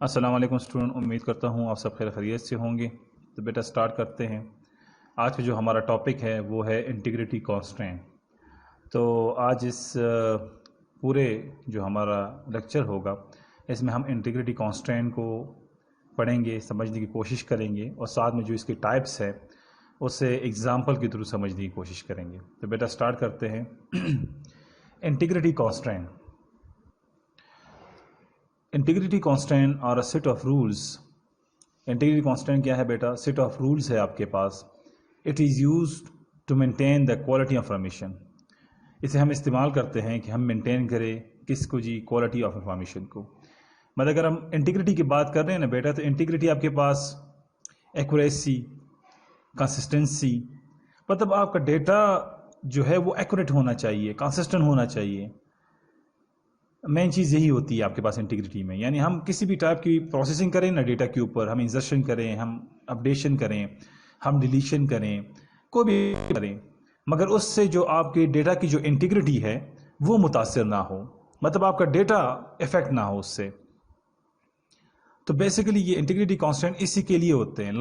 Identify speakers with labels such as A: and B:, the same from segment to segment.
A: अस्सलाम वालेकुम स्टूडेंट, उम्मीद करता हूँ आप सब खैर खैरियत से होंगे। तो बेटा स्टार्ट करते हैं। आज का जो हमारा टॉपिक है वो है इंटीग्रिटी कॉन्स्ट्रेंट। तो आज इस पूरे जो हमारा लेक्चर होगा इसमें हम इंटीग्रिटी कॉन्स्ट्रेंट को पढ़ेंगे, समझने की कोशिश करेंगे और साथ में जो इसके टाइप्स है उसे एग्जाम्पल के थ्रू समझने की कोशिश करेंगे। तो बेटा स्टार्ट करते हैं। Integrity constraint. इंटीग्रिटी कांस्टेंट और a set of rules. Integrity constant क्या है बेटा? सेट ऑफ रूल्स है आपके पास। It is used to maintain the quality of information. इसे हम इस्तेमाल करते हैं कि हम मेंटेन करें किसको जी? क्वालिटी ऑफ इंफॉर्मेशन को। मतलब अगर हम इंटीग्रिटी की बात कर रहे हैं ना बेटा, तो इंटीग्रिटी आपके पास एक्यूरेसी, कंसिस्टेंसी, मतलब आपका डेटा जो है वो एक्यूरेट होना चाहिए, कंसिस्टेंट होना चाहिए। मेन चीज़ यही होती है आपके पास इंटीग्रिटी में। यानी हम किसी भी टाइप की प्रोसेसिंग करें ना डेटा के ऊपर, हम इंसर्शन करें, हम अपडेशन करें, हम डिलीशन करें, कोई भी करें, मगर उससे जो आपके डेटा की जो इंटीग्रिटी है वो मुतासर ना हो, मतलब आपका डेटा इफेक्ट ना हो उससे। तो बेसिकली ये इंटीग्रिटी कांस्टेंट इसी के लिए होते हैं।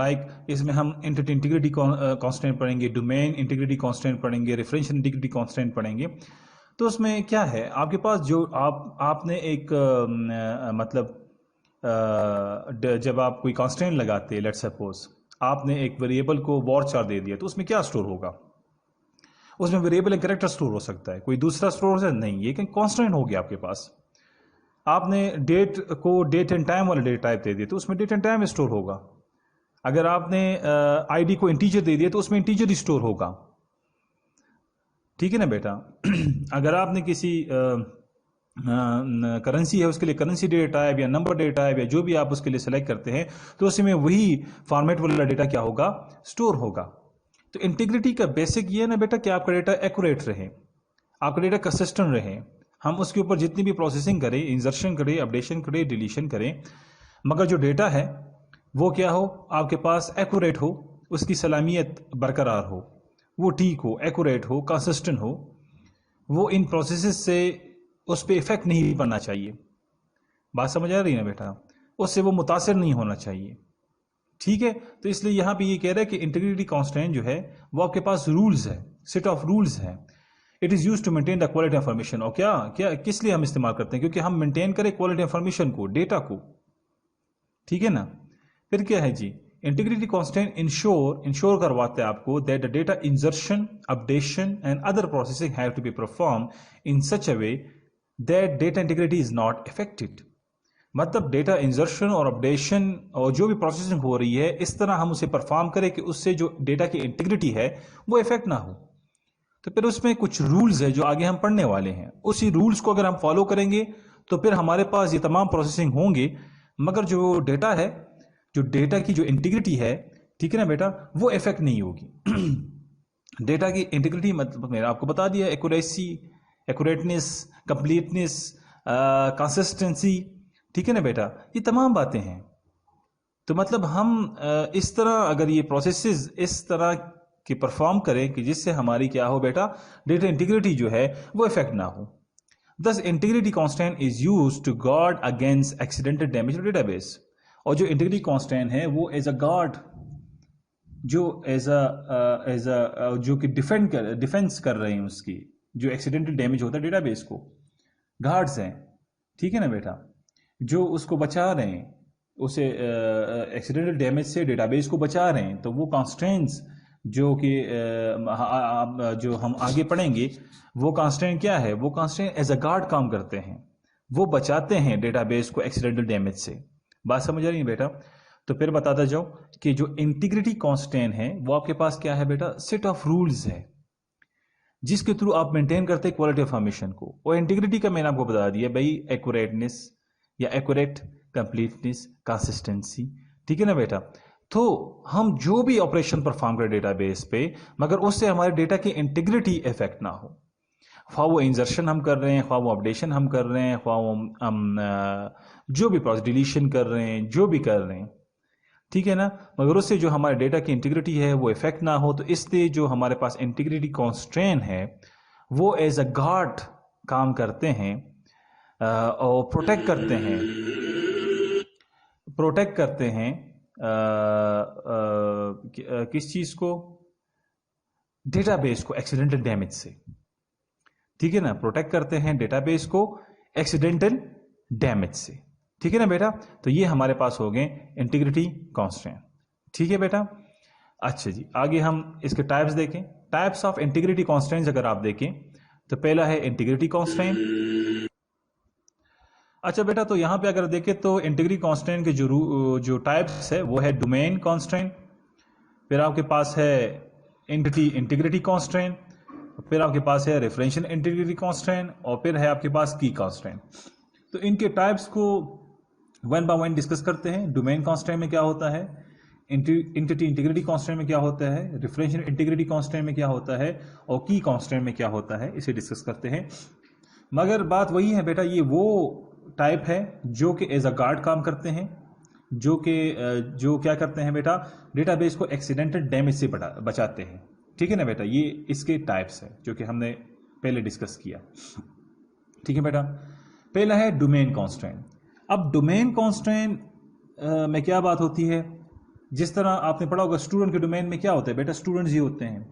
A: इसमें हम इंटीग्रिटी कांस्टेंट पढ़ेंगे, डोमेन इंटीग्रिटी कांस्टेंट पढ़ेंगे, रेफरेंशियल इंटीग्रिटी कांस्टेंट पढ़ेंगे। तो उसमें क्या है आपके पास जो आपने एक मतलब जब आप कोई कांस्टेंट लगाते हैं, लेट सपोज आपने एक वेरिएबल को वॉरचार दे दिया, तो उसमें क्या स्टोर होगा? उसमें वेरिएबल एक कैरेक्टर स्टोर हो सकता है, कोई दूसरा स्टोर हो सकता है नहीं, ये कांस्टेंट हो गया आपके पास। आपने डेट को डेट एंड टाइम वाला डेटा टाइप दे दिया, तो उसमें डेट एंड टाइम स्टोर होगा। अगर आपने आईडी को इंटीजर दे दिया तो उसमें इंटीजर ही स्टोर होगा। ठीक है ना बेटा? अगर आपने किसी करेंसी है उसके लिए करेंसी डेटा टाइप या नंबर डेटा टाइप या जो भी आप उसके लिए सेलेक्ट करते हैं, तो उसमें वही फॉर्मेट वाला डेटा क्या होगा? स्टोर होगा। तो इंटीग्रिटी का बेसिक ये है ना बेटा कि आपका डेटा एक्यूरेट रहे, आपका डेटा कंसिस्टेंट रहे। हम उसके ऊपर जितनी भी प्रोसेसिंग करें, इंसर्शन करें, अपडेशन करें, डिलीशन करें, मगर जो डेटा है वो क्या हो? आपके पास एक्यूरेट हो, उसकी सलामियत बरकरार हो, वो ठीक हो, एक्यूरेट हो, कंसिस्टेंट हो, वो इन प्रोसेसेस से उस पर इफेक्ट नहीं पड़ना चाहिए। बात समझ आ रही है ना बेटा? उससे वो मुतासर नहीं होना चाहिए। ठीक है? तो इसलिए यहां पे ये कह रहा है कि इंटीग्रिटी कांस्टेंट जो है वो आपके पास रूल्स है, सेट ऑफ रूल्स है। It is use to maintain the quality information. और क्या क्या किस लिए हम इस्तेमाल करते हैं? क्योंकि हम मेंटेन करें क्वालिटी इंफॉर्मेशन को, डेटा को। ठीक है ना? फिर क्या है जी? इंटीग्रिटी कांस्टेंट इंश्योर करवाते हैं आपको that the data insertion, updation and other processing have to be perform in such a way that data integrity is not affected. मतलब डेटा इंसर्शन और अपडेशन और जो भी प्रोसेसिंग हो रही है, इस तरह हम उसे परफॉर्म करें कि उससे जो डेटा की इंटीग्रिटी है वो इफेक्ट ना हो। तो फिर उसमें कुछ रूल्स है जो आगे हम पढ़ने वाले हैं। उसी रूल्स को अगर हम फॉलो करेंगे तो फिर हमारे पास ये तमाम प्रोसेसिंग होंगे, मगर जो डेटा है, जो डेटा की जो इंटीग्रिटी है, ठीक है ना बेटा, वो इफेक्ट नहीं होगी। डेटा की इंटीग्रिटी मतलब मैंने आपको बता दिया, एक्यूरेसी, एक्यूरेटनेस, कंप्लीटनेस, कंसिस्टेंसी। ठीक है ना बेटा? ये तमाम बातें हैं। तो मतलब हम इस तरह अगर ये प्रोसेसेस इस तरह के परफॉर्म करें कि जिससे हमारी क्या हो बेटा? डेटा इंटीग्रिटी जो है वो इफेक्ट ना हो। Thus, integrity constant is used to guard against accidental damage of database. और जो इंटीग्रिटी कांस्टेंट है वो एज अ गार्ड, जो एज अ जो कि डिफेंस कर रहे हैं उसकी, जो एक्सीडेंटल डैमेज होता है डेटाबेस को, गार्ड्स हैं। ठीक है ना बेटा? जो उसको बचा रहे हैं, उसे एक्सीडेंटल डैमेज से डेटाबेस को बचा रहे हैं। तो वो कांस्टेंट्स जो कि जो हम आगे पढ़ेंगे, वो कांस्टेंट क्या है? वो कांस्टेंट एज अ गार्ड काम करते हैं, वो बचाते हैं डेटाबेस को एक्सीडेंटल डैमेज से। बात समझ आ रही है बेटा? तो फिर बताता जाओ कि जो इंटीग्रिटी कांस्टेंट है वो आपके पास क्या है बेटा? सेट ऑफ रूल्स है जिसके थ्रू आप मेंटेन करते हैं क्वालिटी ऑफ इंफॉर्मेशन को। और इंटीग्रिटी का मैंने आपको बता दिया भाई, एक्यूरेटनेस या एक्यूरेट, कंप्लीटनेस, कंसिस्टेंसी। ठीक है ना बेटा? तो हम जो भी ऑपरेशन परफॉर्म करें डेटाबेस पे, मगर उससे हमारे डेटा की इंटीग्रिटी इफेक्ट ना हो। ख्वाह वो इंसर्शन हम कर रहे हैं, ख्वाह वो अपडेशन हम कर रहे हैं, ख्वाह वो हम जो भी प्रोसेस डिलीशन कर रहे हैं, जो भी कर रहे हैं, ठीक है ना, मगर उससे जो हमारे डेटा की इंटीग्रिटी है वो इफेक्ट ना हो। तो इसलिए जो हमारे पास इंटीग्रिटी कॉन्स्ट्रेंट है वो एज अ गार्ड काम करते हैं और प्रोटेक्ट करते हैं प्रोटेक्ट करते हैं किस चीज को, डेटाबेस को एक्सीडेंटल डैमेज से, ठीक है ना, प्रोटेक्ट करते हैं डेटाबेस को एक्सीडेंटल डैमेज से, ठीक है ना बेटा। तो ये हमारे पास हो गए इंटीग्रिटी कॉन्स्ट्रेंट, ठीक है बेटा। अच्छा जी, आगे हम इसके टाइप्स देखें। टाइप्स ऑफ इंटीग्रिटी कॉन्स्ट्रेंट्स अगर आप देखें तो पहला है इंटीग्रिटी कॉन्स्ट्रेंट। अच्छा बेटा, तो यहां पे अगर देखें तो इंटीग्रिटी कॉन्स्ट्रेंट के जो टाइप्स है वो है डोमेन कॉन्स्ट्रेंट, फिर आपके पास है एंटिटी इंटीग्रिटी कॉन्स्ट्रेंट, फिर आपके पास है रेफरेंशियल इंटीग्रिटी कॉन्स्ट्रेंट, और फिर है आपके पास की कॉन्स्ट्रेंट। तो इनके टाइप्स को वन बाय वन डिस्कस करते हैं। डोमेन कॉन्स्ट्रेंट में क्या होता है, एंटिटी इंटीग्रिटी कॉन्स्ट्रेंट में क्या होता है, रेफरेंशियल इंटीग्रिटी कॉन्स्ट्रेंट में क्या होता है, और की कॉन्स्ट्रेंट में क्या होता है, इसे डिस्कस करते हैं। मगर बात वही है बेटा, ये वो टाइप है जो कि एज अ गार्ड काम करते हैं, जो क्या करते हैं बेटा, डेटाबेस को एक्सीडेंटल डैमेज से बचाते हैं, ठीक है ना बेटा। ये इसके टाइप्स है जो कि हमने पहले डिस्कस किया, ठीक है बेटा। पहला है डोमेन कॉन्स्ट्रेंट। अब डोमेन कॉन्स्ट्रेंट में क्या बात होती है, जिस तरह आपने पढ़ा होगा स्टूडेंट के डोमेन में क्या होता है बेटा, स्टूडेंट्स ही होते हैं।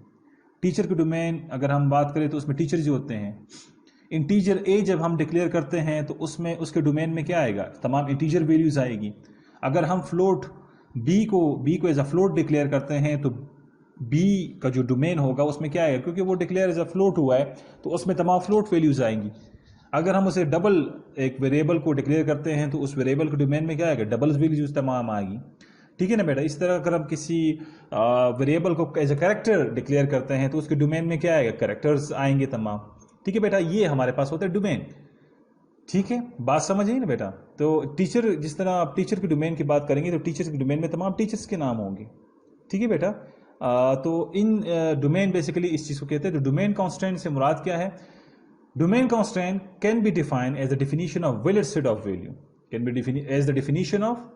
A: टीचर के डोमेन अगर हम बात करें तो उसमें टीचर्स ही होते हैं। इंटीजर ए जब हम डिक्लेयर करते हैं तो उसमें उसके डोमेन में क्या आएगा, तमाम इंटीजर वैल्यूज आएगी। अगर हम फ्लोट बी को एज अ फ्लोट डिक्लेयर करते हैं तो बी का जो डोमेन होगा उसमें क्या आएगा, क्योंकि वो डिक्लेयर एज अ फ्लोट हुआ है तो उसमें तमाम फ्लोट वैल्यूज आएंगी। अगर हम उसे डबल एक वेरिएबल को डिक्लेयर करते हैं तो उस वेरिएबल के डोमेन में क्या आएगा, डबल वैल्यूज तमाम आएगी, ठीक है ना बेटा। इस तरह अगर हम किसी वेरिएबल को एज अ कैरेक्टर डिक्लेयर करते हैं तो उसके डोमेन में क्या आएगा, कैरेक्टर्स आएंगे तमाम, ठीक है बेटा। ये हमारे पास होता है डोमेन, ठीक है, बात समझ आई ना बेटा। तो टीचर, जिस तरह आप टीचर के डोमेन की बात करेंगे तो टीचर्स के डोमेन में तमाम टीचर्स के नाम होंगे, ठीक है बेटा। तो इन डोमेन बेसिकली इस चीज को कहते हैं। तो डोमेन कांस्टेंट से मुराद क्या है, domain constant can be defined as the definition of valid set of value, can be as the definition of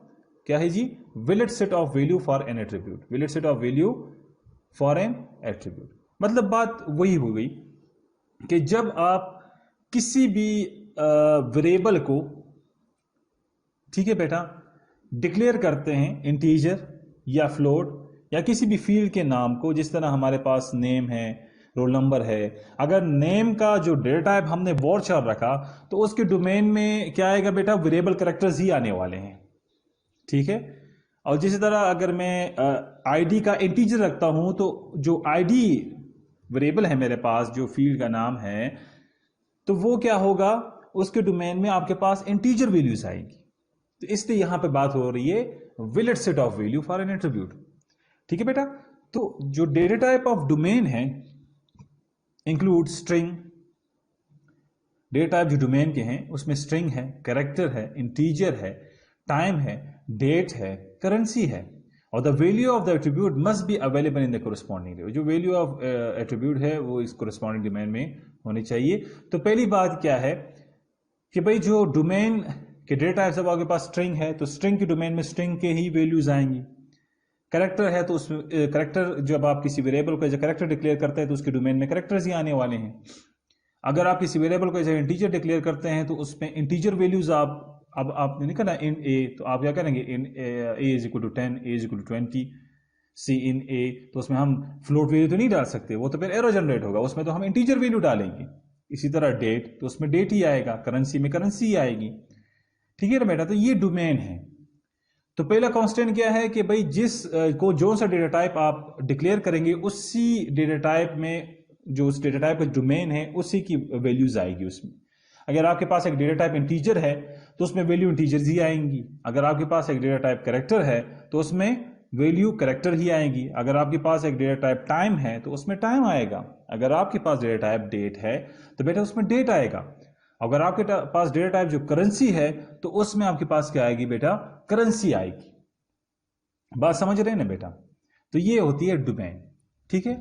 A: क्या है जी, valid set of value for an attribute, valid set of value for an attribute. मतलब बात वही हो गई कि जब आप किसी भी वेरिएबल को, ठीक है बेटा, डिक्लेयर करते हैं इंटीजर या फ्लोट या किसी भी फील्ड के नाम को, जिस तरह हमारे पास नेम है, रोल नंबर है। अगर नेम का जो डेटा टाइप हमने वॉरचर रखा तो उसके डोमेन में क्या आएगा बेटा, वेरिएबल कैरेक्टर्स ही आने वाले हैं, ठीक है। और जिस तरह अगर मैं आईडी का इंटीजर रखता हूं तो जो आईडी वेरिएबल है मेरे पास, जो फील्ड का नाम है, तो वो क्या होगा, उसके डोमेन में आपके पास इंटीजर वैल्यूज आएगी। तो इसलिए यहां पे बात हो रही है valid set of value for an attribute, ठीक है बेटा। तो जो डेटा टाइप ऑफ डोमेन है इंक्लूड स्ट्रिंग, डेटा टाइप जो डोमेन के हैं उसमें स्ट्रिंग है, कैरेक्टर है, इंटीजर है, टाइम है, डेट है, करेंसी है, और the value of the attribute must be available in the corresponding. जो वैल्यू ऑफ एट्रीब्यूट है वो इस कोरस्पॉन्डिंग डोमेन में होनी चाहिए। तो पहली बात क्या है कि भाई जो डोमेन के डेटा टाइप सब आपके पास स्ट्रिंग है तो स्ट्रिंग के डोमेन में स्ट्रिंग के ही वैल्यूज आएंगी। कैरेक्टर है तो उसमें कैरेक्टर, जब आप किसी वेरिएबल को एज अ कैरेक्टर डिक्लेयर करते हैं तो उसके डोमेन में कैरेक्टर्स ही आने वाले हैं। अगर आप किसी वेरिएबल को एज ए इंटीजर डिक्लेयर करते हैं तो उसमें इंटीजर वैल्यूज अब आपने नहीं करना इन ए, तो आप क्या करेंगे, in A is equal to 10, A is equal to 20, C in A. तो उसमें हम फ्लोट वैल्यू तो नहीं डाल सकते, वो तो फिर एरर जनरेट होगा, उसमें तो हम इंटीजर वैल्यू डालेंगे। इसी तरह डेट, तो उसमें डेट ही आएगा, करेंसी में करेंसी ही आएगी, ठीक है ना बेटा। तो ये डोमेन है। तो पहला कांस्टेंट क्या है कि भाई जिस को जो सा डेटा टाइप आप डिक्लेयर करेंगे उसी डेटा टाइप में, जो उस डेटा टाइप का डोमेन है उसी की वैल्यूज आएगी उसमें। अगर आपके पास एक डेटा टाइप इंटीजर है तो उसमें वैल्यू इंटीजर्स ही आएंगी। अगर आपके पास एक डेटा टाइप कैरेक्टर है तो उसमें वैल्यू कैरेक्टर ही आएगी। अगर आपके पास एक डेटा टाइप टाइम है तो उसमें टाइम आएगा। अगर आपके पास डेटा टाइप डेट है तो बेटा उसमें डेट आएगा। अगर आपके पास डेटा टाइप जो करेंसी है तो उसमें आपके पास क्या आएगी बेटा, करेंसी आएगी। बात समझ रहे हैं ना बेटा। तो ये होती है डोमेन, ठीक है।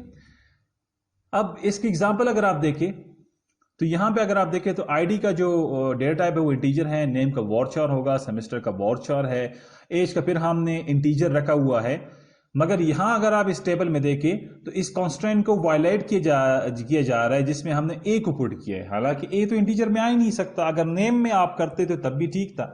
A: अब इसकी एग्जांपल अगर आप देखें तो यहां पे अगर आप देखें तो आईडी का जो डेटा टाइप है वो इंटीजर है, नेम का वॉरचर होगा, सेमेस्टर का वॉरचर है, एज का फिर हमने इंटीजर रखा हुआ है। मगर यहां अगर आप इस टेबल में देखें तो इस कांस्टेंट को वायलेट किया जा रहा है जिसमें हमने ए को पुट किया है। हालांकि ए तो इंटीजर में आ ही नहीं सकता, अगर नेम में आप करते तो तब भी ठीक था,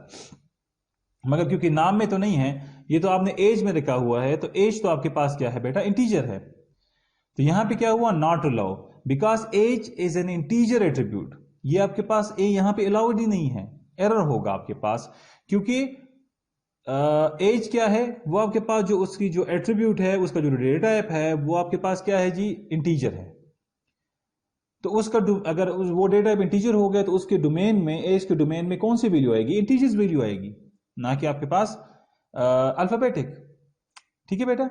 A: मगर क्योंकि नाम में तो नहीं है, ये तो आपने एज में लिखा हुआ है, तो एज तो आपके पास क्या है बेटा, इंटीजर है। तो यहां पे क्या हुआ, not allow, because age is an integer attribute. ये आपके पास ए यहां पे अलाउड ही नहीं है, एरर होगा आपके पास, क्योंकि एज क्या है, वो आपके पास जो उसकी जो एट्रीब्यूट है, उसका जो डेटा टाइप है, वो आपके पास क्या है जी, इंटीजर है। तो उसका अगर वो डेटा टाइप इंटीजर हो गया तो उसके डोमेन में, एज के डोमेन में कौन सी वैल्यू आएगी, इंटीजर्स वैल्यू आएगी, ना कि आपके पास अल्फाबेटिक। ठीक है बेटा,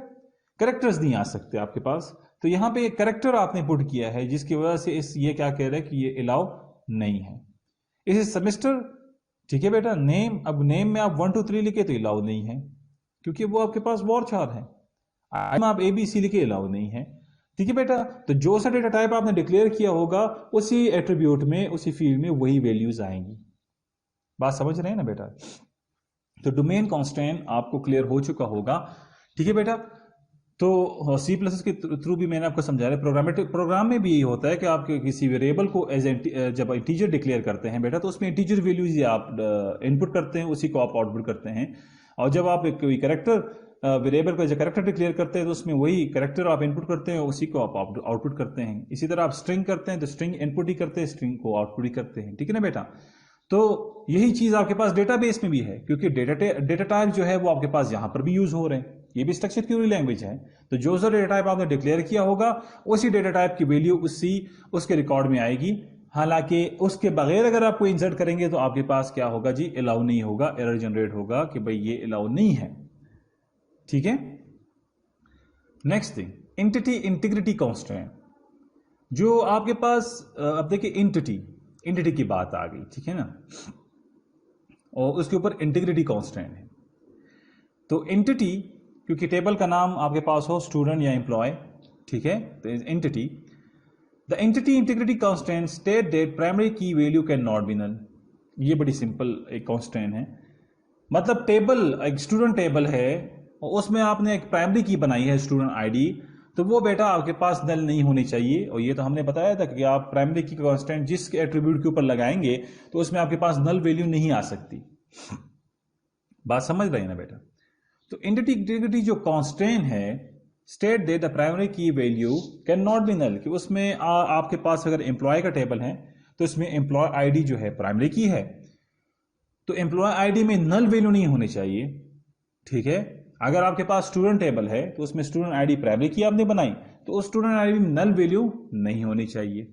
A: करेक्टर्स नहीं आ सकते आपके पास। तो यहां पे एक करेक्टर आपने पुट किया है, जिसकी वजह से इस ये क्या कह रहा है कि ये अलाउ नहीं है। इस सेमेस्टर, ठीक है बेटा, नेम, अब नेम में आप 1 2 3 लिखे तो अलाउ नहीं है, क्योंकि वो आपके पास वॉरचार है। आप ABC लिखे अलाउ नहीं है। ठीक है बेटा, तो जो सा डेटा टाइप आपने डिक्लेयर किया होगा, उसी एट्रीब्यूट में, उसी फील्ड में वही वैल्यूज आएंगी। बात समझ रहे हैं ना बेटा? तो डोमेन कॉन्स्टेंट आपको क्लियर हो चुका होगा। ठीक है बेटा, तो C++ के थ्रू भी मैंने आपको समझाया, प्रोग्राम में भी यही होता है कि आप किसी वेरिएबल को एज जब इंटीजर डिक्लेयर करते हैं बेटा, तो उसमें इंटीजर वैल्यूज आप इनपुट करते हैं, उसी को आप आउटपुट करते हैं। और जब आप कोई कैरेक्टर वेरिएबल को कैरेक्टर डिक्लेयर करते हैं, तो उसमें वही कैरेक्टर आप इनपुट करते हैं, उसी को आप आउटपुट करते हैं। इसी तरह आप स्ट्रिंग करते हैं तो स्ट्रिंग इनपुट ही करते हैं, स्ट्रिंग को आउटपुट ही करते हैं। ठीक है ना बेटा? तो यही चीज आपके पास डेटाबेस में भी है, क्योंकि डेटा टाइप जो है वो आपके पास यहां पर भी यूज हो रहे हैं, ये भी स्ट्रक्चर क्वेरी लैंग्वेज है। तो जो सा डेटा टाइप आपने डिक्लेयर किया होगा, उसी डेटा टाइप की वैल्यू उसके रिकॉर्ड में आएगी। हालांकि उसके बगैर अगर आप कोई इंसर्ट करेंगे तो आपके पास क्या होगा जी, अलाउ नहीं होगा, एरर जनरेट होगा कि भाई ये अलाउ नहीं है। ठीक है, next thing, entity integrity constant. जो आपके पास अब देखिए एंटिटी की बात आ गई, ठीक है ना, और उसके ऊपर इंटीग्रिटी कांस्टेंट है। तो एंटिटी, क्योंकि टेबल का नाम आपके पास हो स्टूडेंट या एम्प्लॉय, ठीक है, तो entity, the entity integrity constant state that primary key value can not be null. ये बड़ी सिंपल एक कांस्टेंट है। मतलब टेबल, एक स्टूडेंट टेबल है और उसमें आपने एक प्राइमरी की बनाई है स्टूडेंट आईडी, तो वो बेटा आपके पास नल नहीं होनी चाहिए। और ये तो हमने बताया था कि आप प्राइमरी की कांस्टेंट जिस एट्रीब्यूट के ऊपर लगाएंगे तो उसमें आपके पास नल वैल्यू नहीं आ सकती। बात समझ रहे हैं ना बेटा? तो एंटिटी इंटीग्रिटी जो कांस्टेंट है, state that the primary key value can not be null, कि उसमें आपके पास अगर एम्प्लॉय का टेबल है तो इसमें एम्प्लॉय आईडी जो है प्राइमरी की है, तो एम्प्लॉय आईडी में नल वैल्यू नहीं होनी चाहिए। ठीक है, अगर आपके पास स्टूडेंट टेबल है तो उसमें स्टूडेंट आईडी प्राइमरी की आपने बनाई, तो उस स्टूडेंट आईडी में नल वैल्यू नहीं होनी चाहिए।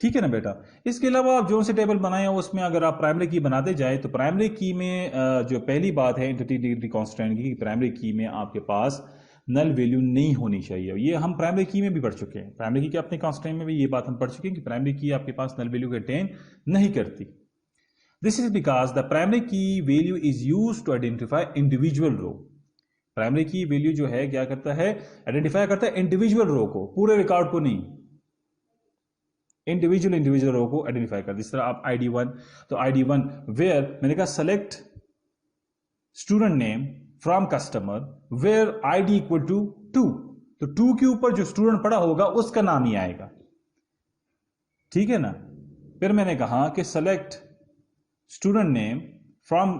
A: ठीक है ना बेटा? इसके अलावा आप जो से टेबल बनाए उसमें अगर आप प्राइमरी की बनाते जाए तो प्राइमरी की में जो पहली बात है एंटिटी इंटीग्रिटी कांस्टेंट की, प्राइमरी की में आपके पास नल वैल्यू नहीं होनी चाहिए। ये हम प्राइमरी की में भी पढ़ चुके हैं, प्राइमरी की के अपने कांस्टेंट में भी ये बात हम पढ़ चुके हैं कि प्राइमरी की आपके पास नल वैल्यू कंटेन नहीं करती। This is because the primary key value is used to identify individual row. Primary key value जो है क्या करता है, आइडेंटिफाई करता है इंडिविजुअल रो को, पूरे रिकॉर्ड को नहीं, इंडिविजुअल रो को आइडेंटिफाई करता है। जिस तरह आप ID1, तो ID1 वेयर मैंने कहा select student name from customer where ID equal to 2, तो 2 के ऊपर जो स्टूडेंट पड़ा होगा उसका नाम ही आएगा। ठीक है ना? फिर मैंने कहा कि select student name from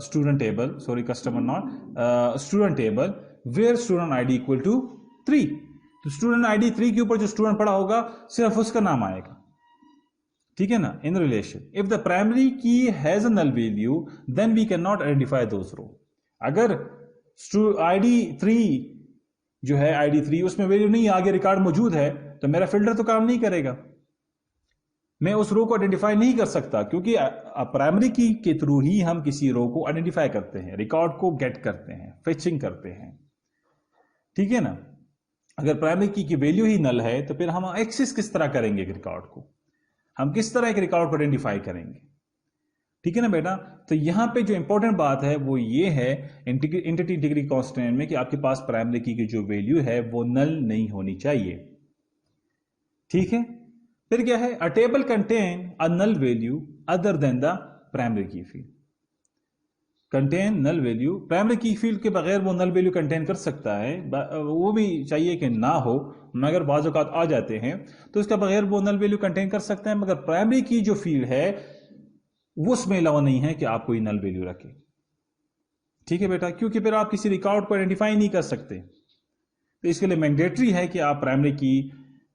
A: student table, sorry customer not student table, where student ID equal to 3, तो स्टूडेंट ID 3 के ऊपर जो स्टूडेंट पड़ा होगा सिर्फ उसका नाम आएगा। ठीक है ना? In relation if the primary key has a null value then we can not identify those row. अगर ID 3 जो है, ID 3 उसमें वैल्यू नहीं आगे रिकॉर्ड मौजूद है, तो मेरा फिल्टर तो काम नहीं करेगा, मैं उस रो को आइडेंटिफाई नहीं कर सकता, क्योंकि प्राइमरी की के थ्रू ही हम किसी रो को आइडेंटिफाई करते हैं, रिकॉर्ड को गेट करते हैं, फेचिंग करते हैं। ठीक है ना? अगर प्राइमरी की वैल्यू ही नल है तो फिर हम एक्सेस किस तरह करेंगे रिकॉर्ड को, हम किस तरह एक रिकॉर्ड को आइडेंटिफाई करेंगे? ठीक है ना बेटा? तो यहां पे जो इंपॉर्टेंट बात है वो ये है एंटिटी इंटीग्रिटी कांस्टेंट में कि आपके पास प्राइमरी की जो वैल्यू है वो नल नहीं होनी चाहिए। ठीक है, फिर क्या है, a table contain a null value other than the primary key field. Contain null value, primary key field के बगैर वो नल वैल्यू कंटेन कर सकता है, वो भी चाहिए कि ना हो, मगर बाज़ औक़ात आ जाते हैं तो इसका बगैर वो नल वैल्यू कंटेन कर सकते हैं। मगर प्राइमरी की जो फील्ड है वो उसमें अलाउ नहीं है कि आप कोई नल वैल्यू रखें। ठीक है बेटा, क्योंकि फिर आप किसी रिकॉर्ड को आइडेंटिफाई नहीं कर सकते। तो इसके लिए मैंडेटरी है कि आप प्राइमरी की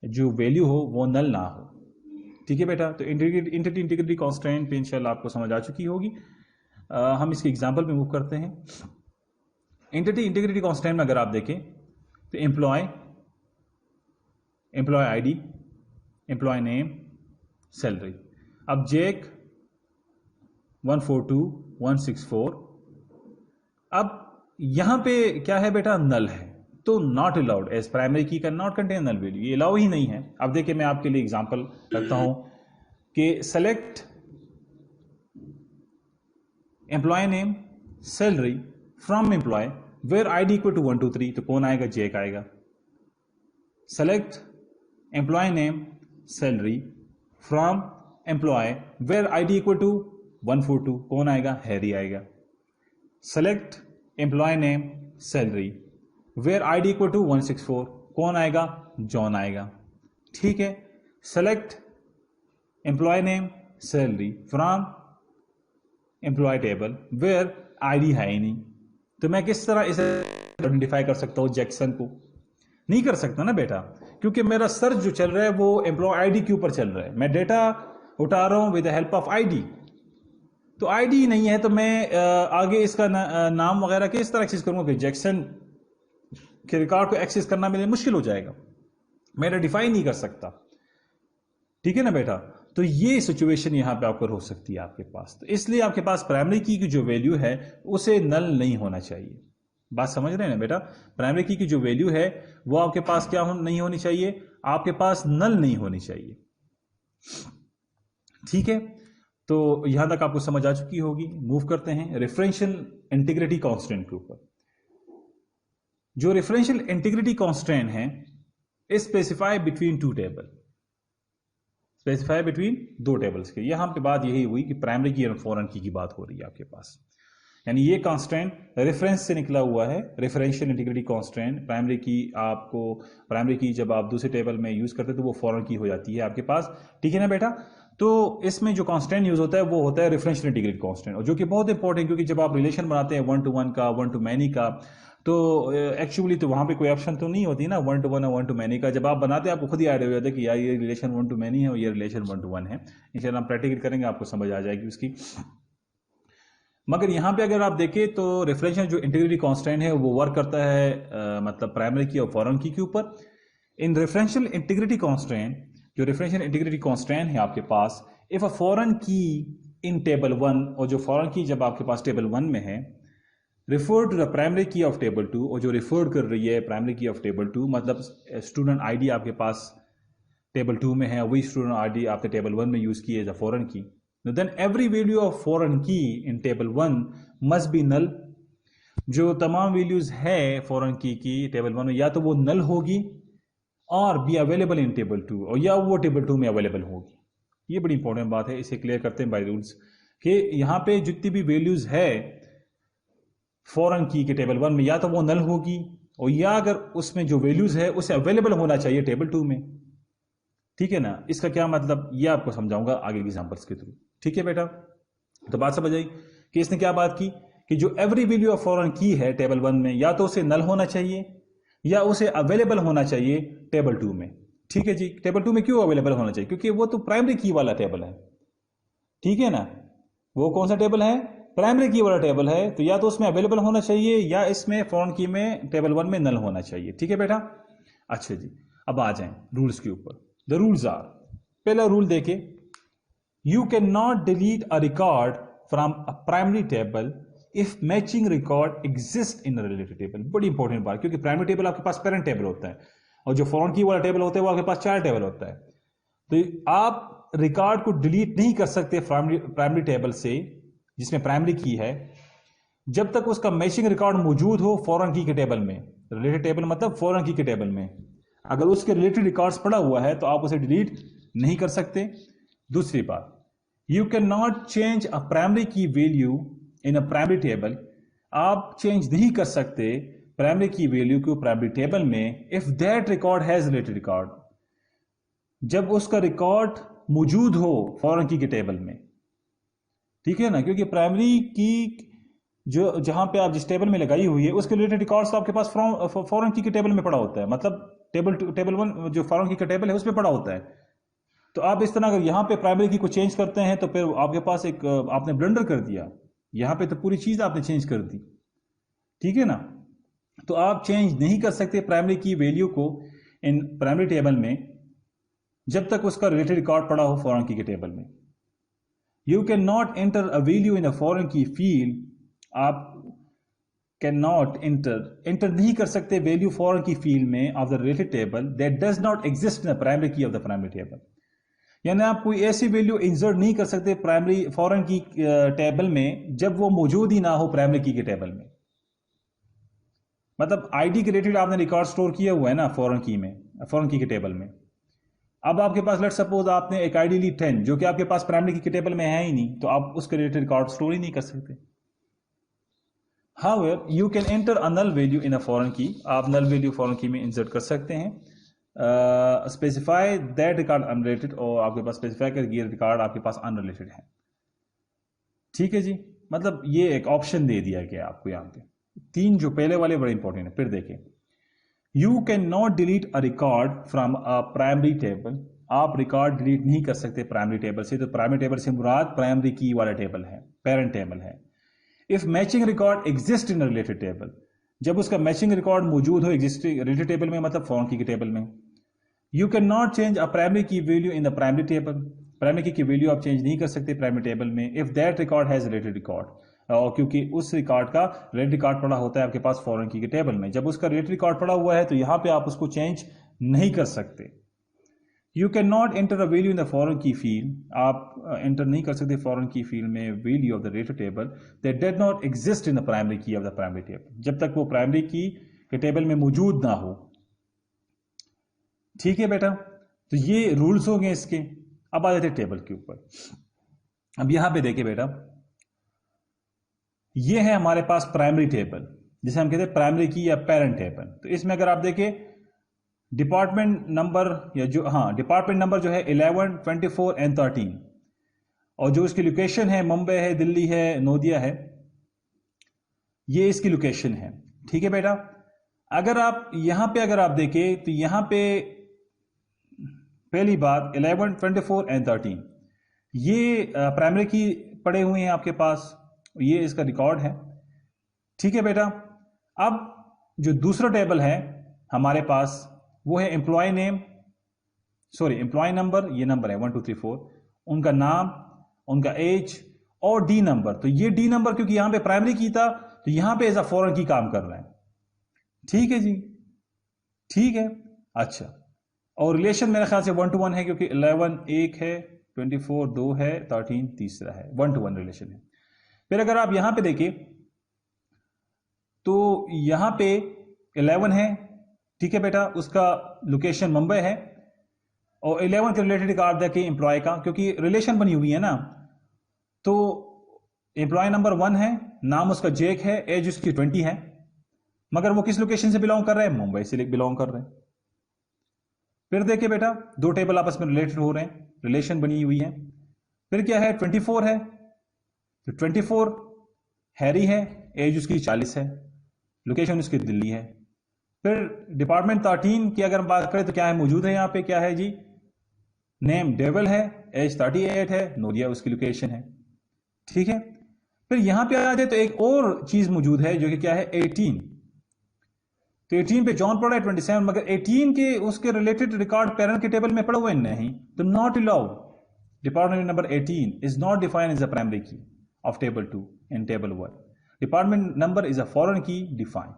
A: जो वैल्यू हो वो नल ना हो। ठीक है बेटा, तो एंटिटी इंटीग्रिटी कांस्टेंट पे इंशाल्लाह आपको समझ आ चुकी होगी। हम इसके एग्जांपल पे मूव करते हैं। एंटिटी इंटीग्रिटी कांस्टेंट में अगर आप देखें तो employee ID, employee name, salary. अब जेक 142,164, अब यहां पे क्या है बेटा, नल है, तो not allowed as primary key can not contain null value, ये अलाउ ही नहीं है। अब देखिए मैं आपके लिए एग्जांपल रखता हूं कि select employee name salary from employee where ID equal to 1 2 3, तो कौन आएगा, जेक आएगा। Select employee name salary from employee where ID equal to 142, कौन आएगा, हैरी आएगा। Select employee name salary where ID equal to 164, कौन आएगा, जॉन आएगा। ठीक है, select employee name salary from employee table where ID है ही नहीं, तो मैं किस तरह इसे आइडेंटिफाई कर सकता हूं, जैक्सन को नहीं कर सकता ना बेटा, क्योंकि मेरा सर्च जो चल रहा है वो एम्प्लॉय आईडी के ऊपर चल रहा है, मैं डेटा उठा रहा हूं with the help of ID. तो आईडी नहीं है तो मैं आगे इसका नाम वगैरह किस तरह एक्सेस करूंगा, कि जैक्सन के रिकॉर्ड को एक्सेस करना मेरे लिए मुश्किल हो जाएगा, मैं आइडेंटिफाई नहीं कर सकता। ठीक है ना बेटा, तो ये सिचुएशन यहां पे आपको हो सकती है आपके पास, तो इसलिए आपके पास प्राइमरी की जो वैल्यू है उसे नल नहीं होना चाहिए। बात समझ रहे हैं ना बेटा, प्राइमरी की जो वैल्यू है वो आपके पास क्या नहीं होनी चाहिए, आपके पास नल नहीं होनी चाहिए। ठीक है, तो यहां तक आपको समझ आ चुकी होगी। मूव करते हैं रेफरेंशियल इंटीग्रिटी कांस्टेंट के ऊपर। जो रेफरेंशियल इंटीग्रिटी कांस्टेंट है specify between two table, specify between दो टेबल्स के। यहां पे बात यही हुई कि प्राइमरी की और फॉरेन की बात हो रही है आपके पास, यानी ये कांस्टेंट रेफरेंस से निकला हुआ है, रेफरेंशियल इंटीग्रिटी कांस्टेंट। प्राइमरी की आपको, प्राइमरी की जब आप दूसरे टेबल में यूज करते हैं तो वो फॉरेन की हो जाती है आपके पास। ठीक है ना बेटा, तो इसमें जो कांस्टेंट यूज होता है वो होता है रेफरेंशियल इंटीग्रिटी कांस्टेंट, और जो कि बहुत इंपॉर्टेंट, क्योंकि जब आप रिलेशन बनाते हैं 1 to 1 का, 1 to many का, तो एक्चुअली तो वहां पे कोई ऑप्शन तो नहीं होती ना 1 to 1 और 1 to many का। जब आप बनाते हैं आपको खुद ही आइडिया हो जाता है कि यार ये रिलेशन 1 to many है और ये रिलेशन 1 to 1 है। इंशाल्लाह हम प्रैक्टिकल करेंगे, आपको समझ आ जाएगी उसकी। मगर यहां पे अगर आप देखें तो रेफरेंशियल जो इंटीग्रिटी कांस्टेंट है वो वर्क करता है मतलब प्राइमरी की और फॉरेन की के ऊपर। इन रेफरेंशियल इंटीग्रिटी कांस्टेंट, जो रेफरेंशियल इंटीग्रिटी कांस्टेंट है आपके पास, if a foreign key in table 1, और जो फॉरेन की जब आपके पास टेबल 1 में है, refer to the primary key of table 2, और जो रिफर कर रही है प्राइमरी की ऑफ टेबल 2, मतलब स्टूडेंट आईडी आपके पास टेबल 2 में है, वही स्टूडेंट आईडी आपने टेबल 1 में यूज की है, foreign key, then every value of foreign key in table 1 must be null. जो तमाम वैल्यूज है फॉरेन की टेबल 1 में, या तो वो नल होगी और बी अवेलेबल इन टेबल 2, और या वो टेबल 2 में अवेलेबल होगी। ये बड़ी इंपॉर्टेंट बात है, इसे क्लियर करते हैं बाय रूल्स, कि यहां पे जितनी भी वैल्यूज है फॉरेन की के टेबल 1 में, या तो वो नल होगी, और या अगर उसमें जो वैल्यूज है उसे अवेलेबल होना चाहिए टेबल 2 में। ठीक है ना, इसका क्या मतलब ये आपको समझाऊंगा आगे एग्जांपल्स के थ्रू। ठीक है बेटा, तो बात समझ आई कि इसने क्या बात की कि जो एवरी वैल्यू ऑफ फॉरेन की है टेबल 1 में, या तो उसे नल होना चाहिए या उसे अवेलेबल होना चाहिए टेबल 2 में। ठीक है जी, टेबल 2 में क्यों अवेलेबल होना चाहिए, क्योंकि वो तो प्राइमरी की वाला टेबल है। ठीक है ना, वो कौन सा टेबल है, प्राइमरी की वाला टेबल है, तो या तो उसमें अवेलेबल होना चाहिए या इसमें फॉरेन की में टेबल 1 में नल होना चाहिए। ठीक है बेटा, अच्छा जी, अब आ जाएं रूल्स के ऊपर। द रूल्स आर, पहला रूल देखे, you can not delete a record from a primary table if matching record exist in related table. बड़ी इंपॉर्टेंट बात, क्योंकि प्राइमरी टेबल आपके पास पेरेंट टेबल होता है, और जो फॉरेन की वाला टेबल होता है वो आपके पास चाइल्ड टेबल होता है। तो आप रिकॉर्ड को डिलीट नहीं कर सकते प्राइमरी टेबल से जिसमें प्राइमरी की है, जब तक उसका मैचिंग रिकॉर्ड मौजूद हो फॉरेन की के टेबल में। रिलेटेड टेबल मतलब फॉरेन की के टेबल में अगर उसके रिलेटेड रिकॉर्ड्स पड़ा हुआ है तो आप उसे डिलीट नहीं कर सकते। दूसरी बात, you can not change a primary key value in a primary table. आप चेंज नहीं कर सकते प्राइमरी की वैल्यू को प्राइमरी टेबल में if that record has related record, जब उसका रिकॉर्ड मौजूद हो फॉरेन की के टेबल में। ठीक है ना, क्योंकि प्राइमरी की जो जहां पे आप जिस टेबल में लगाई हुई है उसके रिलेटेड रिकॉर्ड्स तो आपके पास फॉरेन की के टेबल में पड़ा होता है, मतलब टेबल वन जो फॉरेन की का टेबल है उसमें पड़ा होता है। तो आप इस तरह अगर यहाँ पे प्राइमरी की को चेंज करते हैं तो फिर आपके पास एक आपने ब्लंडर कर दिया, यहाँ पे तो पूरी चीज आपने चेंज कर दी, ठीक है ना। तो आप चेंज नहीं कर सकते प्राइमरी की वैल्यू को इन प्राइमरी टेबल में जब तक उसका रिलेटेड रिकॉर्ड पड़ा हो फॉरेन की के टेबल में। You can not enter a value in a foreign key field, आप कैन नॉट एंटर नहीं कर सकते वैल्यू फॉरेन की फील्ड में of the related table that does not exist in the primary key of the primary table. यानी आप कोई ऐसी value insert नहीं कर सकते प्राइमरी फॉरेन की टेबल में जब वो मौजूद ही ना हो प्राइमरी की के टेबल में। मतलब आईडी के रिलेटेड आपने रिकॉर्ड स्टोर किया हुआ है ना फॉरेन की में, फॉरेन की के टेबल में। अब आपके पास लेट सपोज आपने एक आईडी ली 10 जो कि आपके पास प्राइमरी की के टेबल में है ही नहीं, तो आप उसके रिलेटेड रिकॉर्ड स्टोर ही नहीं कर सकते। However, you can enter a null value in a foreign key, आप null value foreign key में इंसर्ट कर सकते हैं, स्पेसिफाई दैट रिकॉर्ड अनरिलेटेड, और आपके पास स्पेसिफाई कर ये रिकॉर्ड आपके पास अनरिलेटेड है, ठीक है जी। मतलब ये एक ऑप्शन दे दिया गया आपको यहाँ पे। तीन जो पहले वाले बड़े इंपॉर्टेंट है। फिर देखें, you can not delete a record from a primary table, आप रिकॉर्ड डिलीट नहीं कर सकते प्राइमरी टेबल से। तो प्राइमरी टेबल से मुराद प्राइमरी की वाला टेबल है, पेरेंट टेबल है। If matching record exist in related table, जब उसका मैचिंग रिकॉर्ड मौजूद हो एग्जिस्टिंग रिलेटेड टेबल में, मतलब फॉरेन की के टेबल में। You can not change a primary key value in the primary table, primary key value आप चेंज नहीं कर सकते प्राइमरी टेबल में। If that record has related record, और क्योंकि उस रिकॉर्ड का रिलेटेड रिकॉर्ड पड़ा होता है आपके पास फॉरेन की के टेबल में, जब उसका रिलेटेड रिकॉर्ड पड़ा हुआ है तो यहां पे आप उसको चेंज नहीं कर सकते। You can not enter a value in the foreign key field, आप एंटर नहीं कर सकते फॉरेन की फील्ड में value of the related table that did not exist in the primary key of the primary table, जब तक वो primary की के टेबल में मौजूद ना हो, ठीक है बेटा। तो ये रूल्स हो गए इसके। अब आ जाते टेबल के ऊपर। अब यहां पे देखिए बेटा, ये है हमारे पास प्राइमरी टेबल जिसे हम कहते हैं प्राइमरी की या पेरेंट टेबल। तो इसमें अगर आप देखें डिपार्टमेंट नंबर या जो डिपार्टमेंट नंबर जो है 11, 24 एंड 13, और जो इसकी लोकेशन है मुंबई है, दिल्ली है, नोदिया है, ये इसकी लोकेशन है, ठीक है बेटा। अगर आप यहां पे अगर आप देखें तो यहां पे पहली बात 11, 24 एंड 13 ये प्राइमरी की पड़े हुए हैं आपके पास, ये इसका रिकॉर्ड है, ठीक है बेटा। अब जो दूसरा टेबल है हमारे पास वो है employee name, sorry employee number, ये नंबर है 1 2 3 4, उनका नाम, उनका एज और डी नंबर। तो ये डी नंबर क्योंकि यहां पे प्राइमरी की था तो यहां पे एज अ फॉरेन की काम कर रहे हैं, ठीक है जी, ठीक है। अच्छा, और रिलेशन मेरे ख्याल से 1 to 1 है क्योंकि 11 एक है, 24 2 है, 13 तीसरा है, 1 to 1 रिलेशन है। फिर अगर आप यहां पे देखिए तो यहां पे 11 है, ठीक है बेटा, उसका लोकेशन मुंबई है, और 11 के रिलेटेड कार्ड देखिए एम्प्लॉय का, क्योंकि रिलेशन बनी हुई है ना। तो एम्प्लॉय नंबर 1 है, नाम उसका जेक है, एज उसकी 20 है, मगर वो किस लोकेशन से बिलोंग कर रहे हैं, मुंबई से बिलोंग कर रहे हैं। फिर देखिए बेटा दो टेबल आपस में रिलेटेड हो रहे हैं, रिलेशन बनी हुई है। फिर क्या है, 24 है, तो 24 हैरी है, एज उसकी 40 है, लोकेशन उसकी दिल्ली है। फिर डिपार्टमेंट 13 की अगर हम बात करें तो क्या है मौजूद है यहाँ पे, क्या है जी, नेम डेवल है, एज 38 है, नोदिया उसकी लोकेशन है, ठीक है। फिर यहां पे आ जाए तो एक और चीज मौजूद है जो कि क्या है 18, तो 18 पे जॉन पड़ा है 27, मगर 18 के उसके रिलेटेड रिकॉर्ड पेरेंट के टेबल में पड़ा हुआ नहीं, तो not allowed. Department number 18 is not defined as a primary key of table 2 in table 1। Department number is a foreign key define.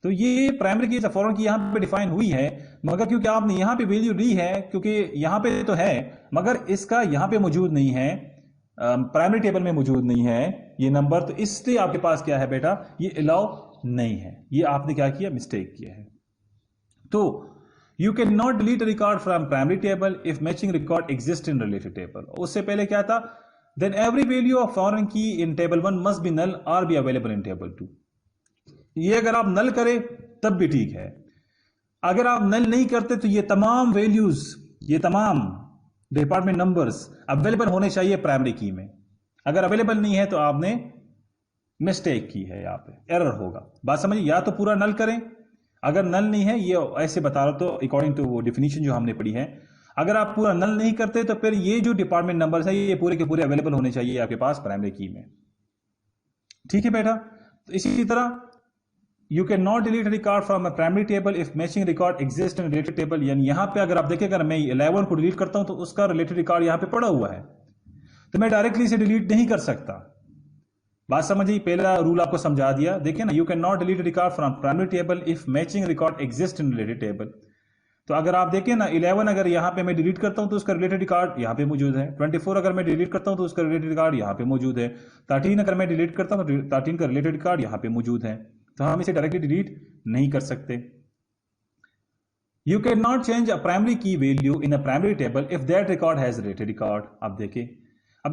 A: तो ये प्राइमरी की इज अ फॉरेन की यहां पे डिफाइन हुई है, मगर क्योंकि आपने यहां पे वैल्यू ली है, क्योंकि यहां पे तो है मगर इसका यहां पे मौजूद नहीं है, प्राइमरी टेबल में मौजूद नहीं है ये नंबर, तो इसलिए आपके पास क्या है बेटा, ये अलाउ नहीं है। ये आपने क्या किया, मिस्टेक किया है। तो you can not delete record from primary table if matching record exist in related table. उससे पहले क्या था, then every value of foreign key in table 1 must be null और बी अवेलेबल इन टेबल 2। ये अगर आप नल करें तब भी ठीक है, अगर आप नल नहीं करते तो ये तमाम वैल्यूज, ये तमाम डिपार्टमेंट नंबर्स अवेलेबल होने चाहिए प्राइमरी की में। अगर अवेलेबल नहीं है तो आपने मिस्टेक की है, यहाँ पे एरर होगा। बात समझिए, या तो पूरा नल करें, अगर नल नहीं है, ये ऐसे बता रहा हूं तो अकॉर्डिंग टू डिफिनीशन जो हमने पढ़ी है, अगर आप पूरा नल नहीं करते तो फिर ये जो डिपार्टमेंट नंबर्स है ये पूरे के पूरे अवेलेबल होने चाहिए आपके पास प्राइमरी की में। ठीक है बेटा, तो इसी तरह you can not delete record from a primary table if matching record exist in related table. यानी यहां पे अगर आप देखें, अगर मैं 11 को डिलीट करता हूं तो उसका रिलेटेड रिकॉर्ड यहां पे पड़ा हुआ है, तो मैं डायरेक्टली इसे डिलीट नहीं कर सकता। बात समझिए, पहला रूल आपको समझा दिया। देखिए ना, you can not delete record from primary table if matching record exist in related table. तो अगर आप देखें ना, 11 अगर यहां पे मैं डिलीट करता हूं तो उसका रिलेटेड रिकॉर्ड यहां पे मौजूद है। 24 अगर मैं डिलीट करता हूं तो उसका रिलेटेड रिकॉर्ड यहां पे मौजूद है। 13 अगर मैं डिलीट करता हूं तो 13 का रिलेटेड रिकॉर्ड यहां पे मौजूद है। तो हम इसे डायरेक्टली डिलीट नहीं कर सकते। You can not change a primary key value in a primary table if that record has related record. अब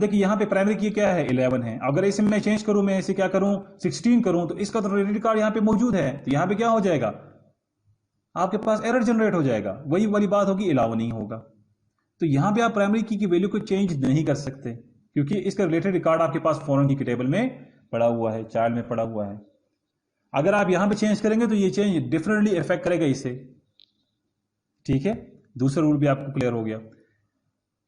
A: देखिए यहां पे प्राइमरी की क्या है, 11 है। अगर इसे मैं चेंज करूं, मैं इसे क्या करूं, 16 करूं, तो इसका तो रिलेटेड रिकॉर्ड यहां पे मौजूद है। तो यहां पे क्या हो जाएगा, आपके पास एरर जनरेट हो जाएगा, वही वाली बात होगी, अलाउ नहीं होगा। तो यहां पे आप प्राइमरी की वैल्यू को चेंज नहीं कर सकते, क्योंकि इसका रिलेटेड रिकॉर्ड आपके पास फॉरेन की टेबल में पड़ा हुआ है, चाइल्ड में पड़ा हुआ है। अगर आप यहां पे चेंज करेंगे तो ये चेंज डिफरेंटली इफेक्ट करेगा इसे। ठीक है, दूसरा रूल भी आपको क्लियर हो गया।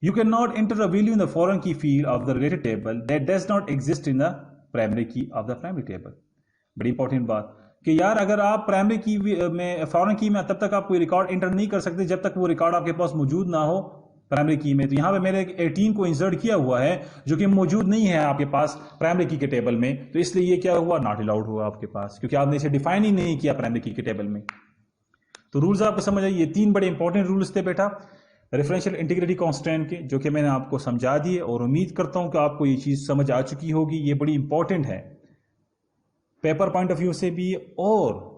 A: You can not enter a value in the foreign key field of the related table that does not exist in the primary key of the primary table. बड़ी इंपॉर्टेंट बात कि यार, अगर आप प्राइमरी की में फॉरेन की में तब तक आप कोई रिकॉर्ड एंटर नहीं कर सकते जब तक वो रिकॉर्ड आपके पास मौजूद ना हो प्राइमरी की में। तो यहां पे मैंने 18 को इंसर्ट किया हुआ है जो कि मौजूद नहीं है आपके पास प्राइमरी की के टेबल में, तो इसलिए ये क्या हुआ, नॉट अलाउड हुआ आपके पास, क्योंकि आपने इसे डिफाइन ही नहीं किया प्राइमरी की के टेबल में। तो रूल्स आपको समझ आइए, 3 बड़े इंपॉर्टेंट रूल्स थे बेटा रेफरेंशियल इंटीग्रिटी कांस्टेंट के, जो कि मैंने आपको समझा दिए, और उम्मीद करता हूं कि आपको ये चीज समझ आ चुकी होगी। ये बड़ी इंपॉर्टेंट है पेपर पॉइंट ऑफ व्यू से भी और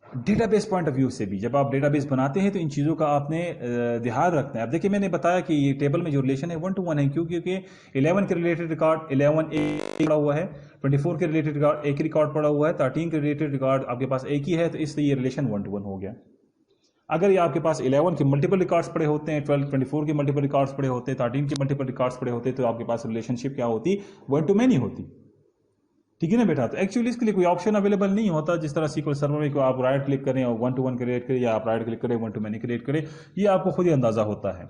A: डेटाबेस पॉइंट ऑफ व्यू से भी। जब आप डेटाबेस बनाते हैं तो इन चीज़ों का आपने ध्यान रखना है। अब देखिए, मैंने बताया कि ये टेबल में जो रिलेशन है 1 to 1 है, क्योंकि 11 के रिलेटेड रिकॉर्ड 11 एक पड़ा हुआ है, 24 के रिलेटेड रिकॉर्ड एक रिकॉर्ड पड़ा हुआ है, 13 के रिलेटेड रिकॉर्ड आपके पास एक ही है, तो इसलिए ये रिलेशन 1 to 1 हो गया। अगर ये आपके पास 11 के मल्टीपल रिकॉर्ड्स पड़े होते हैं, 24 के मल्टीपल रिकॉर्ड्स पड़े होते हैं, 13 के मल्टीपल रिकॉर्ड्स पड़े होते, तो आपके पास रिलेशनशिप क्या होती, 1 to many होती। ठीक है ना बेटा, तो एक्चुअली इसके लिए कोई ऑप्शन अवेलेबल नहीं होता, जिस तरह सीक्वल सर्वर में आप राइट क्लिक करें और 1 to 1 क्रिएट करें, या आप राइट क्लिक करें 1 to many क्रिएट करें, ये आपको खुद ही अंदाजा होता है।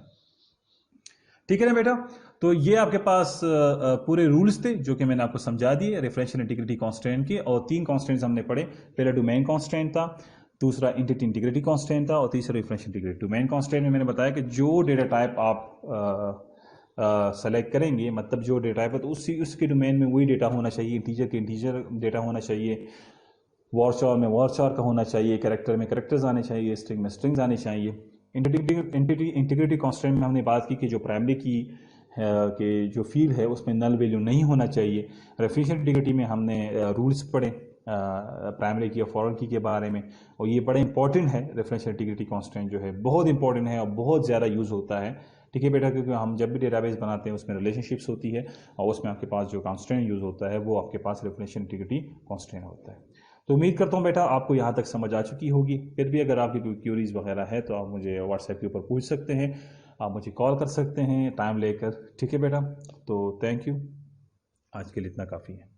A: ठीक है ना बेटा, तो ये आपके पास पूरे रूल्स थे जो कि मैंने आपको समझा दिए रेफरेंशियल इंटीग्रिटी कांस्टेंट के, और 3 कांस्टेंट्स हमने पढ़े। पहला डोमेन कांस्टेंट था, दूसरा एंटिटी इंटीग्रिटी कांस्टेंट था, और तीसरा रेफरेंशियल इंटीग्रिटी। डोमेन कांस्टेंट में मैंने बताया कि जो डेटा टाइप आप सेलेक्ट करेंगे, मतलब जो डेटा है तो उसके डोमेन में वही डेटा होना चाहिए, इंटीजर के इंटीजर डेटा होना चाहिए, वॉरचार में वॉरचार का होना चाहिए, कैरेक्टर में कैरेक्टर्स आने चाहिए, स्ट्रिंग में स्ट्रिंग्स आने चाहिए। एंटिटी इंटीग्रिटी कांस्टेंट में हमने बात की कि जो प्राइमरी की के जो फील्ड है उसमें नल वैल्यू नहीं होना चाहिए। रेफरेंशियल इंटीग्रिटी में हमने रूल्स पढ़े प्राइमरी की और फॉरेन की के बारे में, और ये बड़ा इंपॉर्टेंट है। रेफरेंशियल इंटीग्रिटी कांस्टेंट जो है बहुत इंपॉर्टेंट है और बहुत ज़्यादा यूज़ होता है। ठीक है बेटा, क्योंकि हम जब भी डेटाबेस बनाते हैं उसमें रिलेशनशिप्स होती है, और उसमें आपके पास जो कांस्टेंट यूज़ होता है वो आपके पास रेफरेंशियल इंटीग्रिटी कांस्टेंट होता है। तो उम्मीद करता हूँ बेटा आपको यहाँ तक समझ आ चुकी होगी। फिर भी अगर आपकी कोई क्यूरीज वगैरह है तो आप मुझे व्हाट्सएप के ऊपर पूछ सकते हैं, आप मुझे कॉल कर सकते हैं टाइम लेकर। ठीक है बेटा, तो थैंक यू, आज के लिए इतना काफ़ी है।